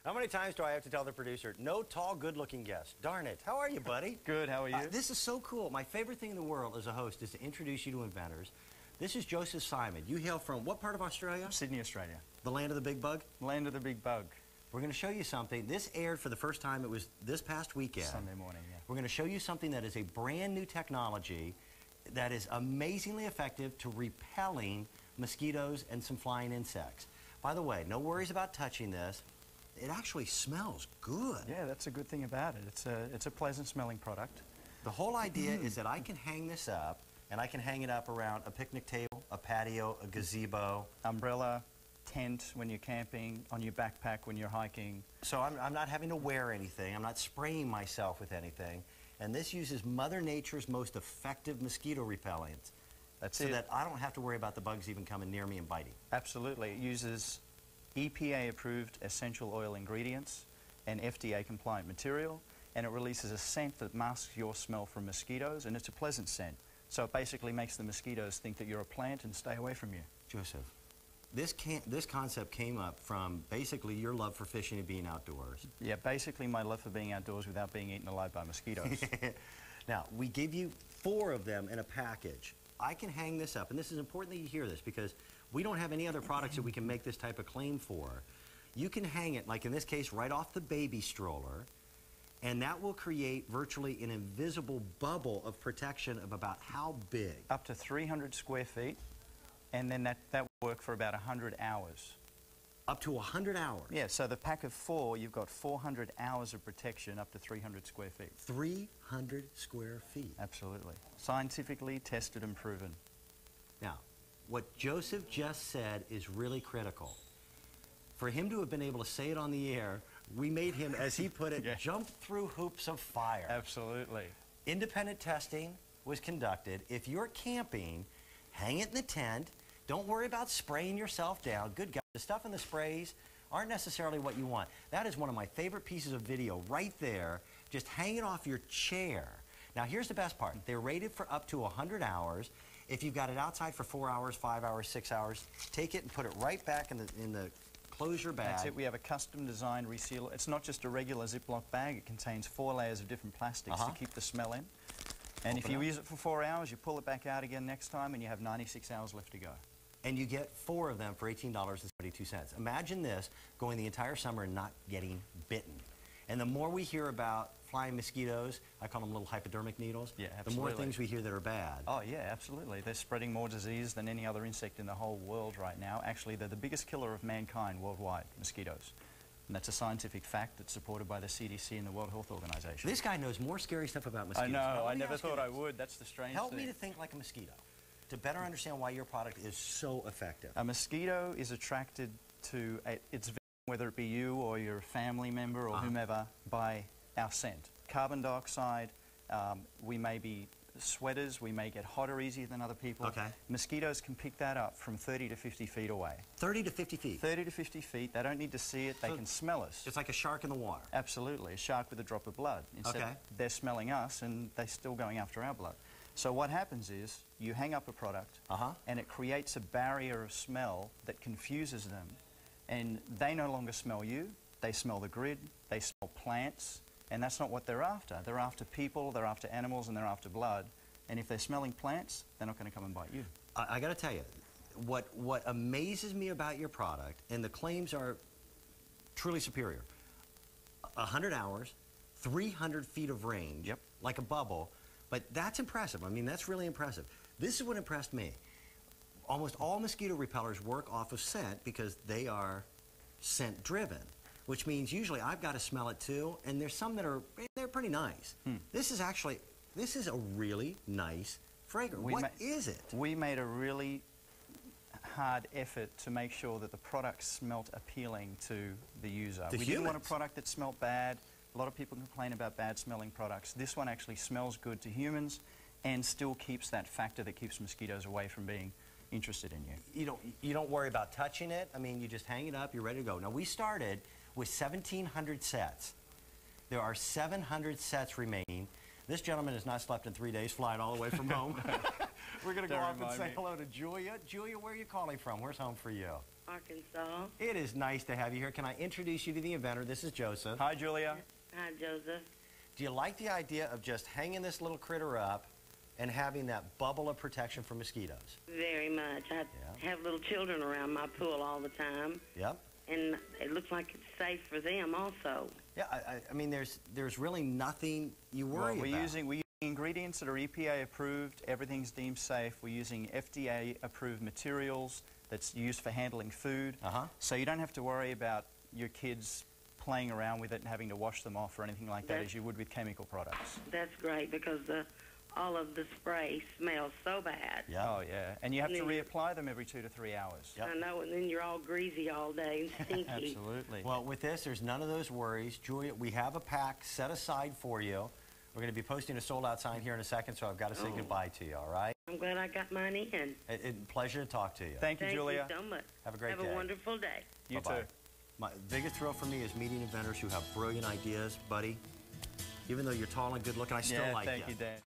How many times do I have to tell the producer, no tall, good-looking guest? Darn it. How are you, buddy? Good, how are you? This is so cool. My favorite thing in the world as a host is to introduce you to inventors. This is Joseph Simon. You hail from what part of Australia? Sydney, Australia. The land of the big bug? Land of the big bug. We're going to show you something. This aired for the first time. It was this past weekend. Sunday morning, yeah. We're going to show you something that is a brand new technology that is amazingly effective to repelling mosquitoes and some flying insects. By the way, no worries about touching this. It actually smells good. Yeah, that's a good thing about it. It's a pleasant smelling product. The whole idea is that I can hang this up, and I can hang it up around a picnic table, a patio, a gazebo. Umbrella, tent when you're camping, on your backpack when you're hiking. So I'm not having to wear anything. I'm not spraying myself with anything. And this uses Mother Nature's most effective mosquito repellents. That's so it. that I don't have to worry about the bugs even coming near me and biting. Absolutely. It uses EPA-approved essential oil ingredients and FDA-compliant material, and it releases a scent that masks your smell from mosquitoes, and it's a pleasant scent. So it basically makes the mosquitoes think that you're a plant and stay away from you. Joseph, this concept came up from basically your love for fishing and being outdoors. Yeah, basically my love for being outdoors without being eaten alive by mosquitoes. Now, we give you 4 of them in a package. I can hang this up, and this is important that you hear this because we don't have any other products that we can make this type of claim for. You can hang it, like in this case, right off the baby stroller, and that will create virtually an invisible bubble of protection of about how big? Up to 300 square feet, and then that will work for about 100 hours. Up to 100 hours? Yeah, so the pack of 4, you've got 400 hours of protection up to 300 square feet. 300 square feet? Absolutely. Scientifically tested and proven. Now, what Joseph just said is really critical. For him to have been able to say it on the air, we made him, as he put it, yeah, jump through hoops of fire. Absolutely. Independent testing was conducted. If you're camping, hang it in the tent. Don't worry about spraying yourself down. Good God, the stuff in the sprays aren't necessarily what you want. That is one of my favorite pieces of video right there. Just hang it off your chair. Now, here's the best part. They're rated for up to 100 hours. If you've got it outside for 4 hours, 5 hours, 6 hours, take it and put it right back in the closure bag. That's it. We have a custom designed resealer. It's not just a regular Ziploc bag. It contains 4 layers of different plastics to keep the smell in. And if you use it for 4 hours, you pull it back out again next time, and you have 96 hours left to go. And you get 4 of them for $18.72. Imagine this going the entire summer and not getting bitten. And the more we hear about flying mosquitoes, I call them little hypodermic needles, yeah, the more things we hear that are bad. Oh, yeah, absolutely. They're spreading more disease than any other insect in the whole world right now. Actually, they're the biggest killer of mankind worldwide, mosquitoes. And that's a scientific fact that's supported by the CDC and the World Health Organization. This guy knows more scary stuff about mosquitoes. I know. I never thought I would. That's the strange thing. Help me to think like a mosquito, to better understand why your product is so effective. A mosquito is attracted to its victim, whether it be you or your family member or whomever, by our scent. Carbon dioxide, we may be sweaters, we may get hotter easier than other people. Okay. Mosquitoes can pick that up from 30 to 50 feet away. 30 to 50 feet? 30 to 50 feet. They don't need to see it. They can smell us. It's like a shark in the water. Absolutely. A shark with a drop of blood. Instead, they're smelling us and they're still going after our blood. So what happens is you hang up a product and it creates a barrier of smell that confuses them. And they no longer smell you. They smell the grid. They smell plants. And that's not what they're after. They're after people, they're after animals, and they're after blood. And if they're smelling plants, they're not going to come and bite you. I got to tell you, what amazes me about your product, and the claims are truly superior, 100 hours, 300 feet of range, like a bubble, but that's impressive. I mean, that's really impressive. This is what impressed me. Almost all mosquito repellers work off of scent because they are scent-driven, which means usually I've got to smell it too, and there's some that are, they're pretty nice. This is actually, this is a really nice fragrance. What is it? We made a really hard effort to make sure that the product smelt appealing to the user. We didn't want a product that smelled bad. A lot of people complain about bad smelling products. This one actually smells good to humans and still keeps that factor that keeps mosquitoes away from being interested in you. You don't worry about touching it. I mean, you just hang it up, you're ready to go. Now, we started with 1,700 sets. There are 700 sets remaining. This gentleman has not slept in 3 days, flying all the way from home. We're going to go off and say hello to Julia. Julia, where are you calling from? Where's home for you? Arkansas. It is nice to have you here. Can I introduce you to the inventor? This is Joseph. Hi, Julia. Hi, Joseph. Do you like the idea of just hanging this little critter up and having that bubble of protection from mosquitoes? Very much. I have little children around my pool all the time. Yep. And it looks like it's safe for them also. Yeah, I mean, there's really nothing you worry we're about. using ingredients that are EPA approved. Everything's deemed safe. We're using FDA approved materials that's used for handling food. So you don't have to worry about your kids playing around with it and having to wash them off or anything like that as you would with chemical products. That's great because all of the spray smells so bad. Yeah. Oh, yeah. And you have to reapply them every 2 to 3 hours. Yep. I know, and then you're all greasy all day and stinky. Absolutely. Well, with this, there's none of those worries. Julia, we have a pack set aside for you. We're going to be posting a sold-out sign here in a second, so I've got to say goodbye to you, all right? I'm glad I got mine in. Pleasure to talk to you. Thank you, Julia. Thank you so much. Have a great day. Have a wonderful day. You Bye-bye. too. My biggest thrill for me is meeting inventors who have brilliant ideas, buddy. Even though you're tall and good-looking, I still like you. Thank you, Dan.